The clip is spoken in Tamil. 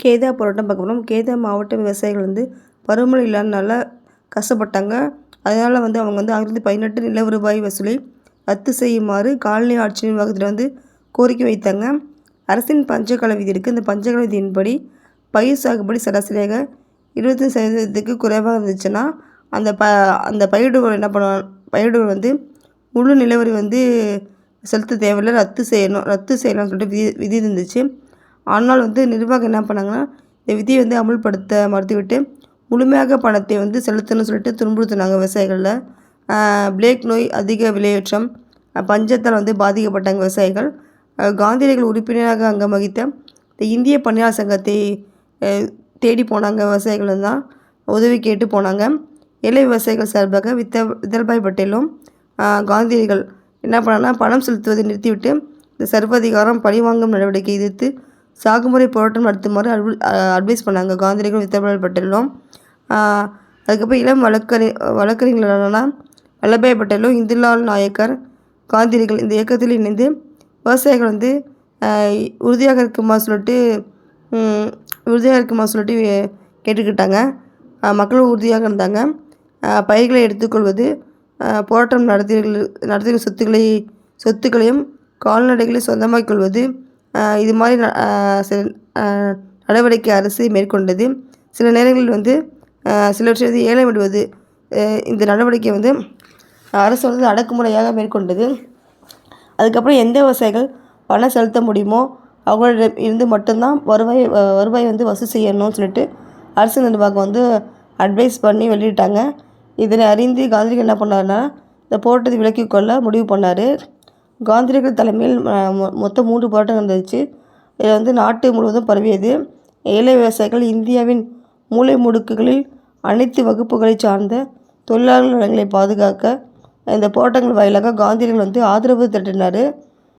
கேதா போராட்டம் பார்க்க போனோம். கேதா மாவட்ட விவசாயிகள் வந்து பருவமழை இல்லாதனால கஷ்டப்பட்டாங்க. அதனால் அவங்க 2018 நில வருவாய் வசூலை ரத்து செய்யுமாறு காலனி ஆட்சி நிர்வாகத்தில் கோரிக்கை வைத்தாங்க. அரசின் பஞ்சகால விதி இருக்குது. இந்த பஞ்சகால விதியின்படி பயிர் சாகுபடி சராசரியாக 25% குறைவாக இருந்துச்சுன்னா அந்த பயிரிடுபவர் என்ன பண்ணுவாங்க, பயிரிடுபவர் முழு நிலவரி செலுத்த தேவையில்லை, ரத்து செய்யலாம்னு சொல்லிட்டு விதி இருந்துச்சு. ஆனால் நிர்வாகம் என்ன பண்ணாங்கன்னா, இந்த விதியை அமுல்படுத்த மறுத்துவிட்டு முழுமையாக பணத்தை செலுத்தணும்னு சொல்லிட்டு துன்புறுத்தினாங்க விவசாயிகளில். பிளேக் நோய், அதிக விலையேற்றம், பஞ்சத்தால் பாதிக்கப்பட்டாங்க விவசாயிகள். காந்தியடிகள் உறுப்பினராக அங்கம் வகித்த இந்த இந்திய பணியாளர் சங்கத்தை தேடி போனாங்க. விவசாயிகள் தான் உதவி கேட்டு போனாங்க. ஏழை விவசாயிகள் சார்பாக வித்தல்பாய் பட்டேலும் காந்தியடிகள் என்ன பண்ணாங்கன்னா, பணம் செலுத்துவதை நிறுத்திவிட்டு இந்த சர்வாதிகாரம் பழிவாங்கும் நடவடிக்கை எதிர்த்து சாகுமுறை போராட்டம் நடத்துமாறு அட்வைஸ் பண்ணாங்க காந்தியடிகள், வித்தல்பாய் பட்டேலும். அதுக்கப்புறம் இளம் வழக்கறிஞர்களான வல்லபாய் பட்டேலும், இந்துலால் நாயக்கர், காந்தியடிகள் இந்த இயக்கத்தில் இணைந்து விவசாயிகள் உறுதியாக இருக்குமா சொல்லிட்டு கேட்டுக்கிட்டாங்க. மக்களும் உறுதியாக இருந்தாங்க. பயிர்களை எடுத்துக்கொள்வது, போராட்டம் நடத்திய சொத்துக்களையும் கால்நடைகளை சொந்தமாக்கிக் கொள்வது, இது மாதிரி நடவடிக்கை அரசு மேற்கொண்டது. சில நேரங்களில் சிலவற்றை ஏலம் விடுவது, இந்த நடவடிக்கை அரசு அடக்குமுறையாக மேற்கொண்டது. அதுக்கப்புறம் எந்த விவசாயிகள் பணம் செலுத்த முடியுமோ அவங்களிடம் இருந்து மட்டும்தான் வருவாய் வசூல் செய்யணும்னு சொல்லிட்டு அரசு நிர்வாகம் அட்வைஸ் பண்ணி வெளியிட்டாங்க. இதனை அறிந்து காந்தியடிகள் என்ன பண்ணாருன்னா, இந்த போராட்டத்தை விலக்கிக் கொள்ள முடிவு பண்ணார். காந்தியடிகள் தலைமையில் மொத்தம் 3 போராட்டம் நடந்துச்சு. இதில் நாட்டு முழுவதும் பரவியது. ஏழை விவசாயிகள் இந்தியாவின் மூலை முடுக்குகளில் அனைத்து வகுப்புகளை சார்ந்த தொழிலாளர் நலன்களை பாதுகாக்க இந்த போராட்டங்கள் வாயிலாக காந்தியடிகள் ஆதரவு திரட்டினார்.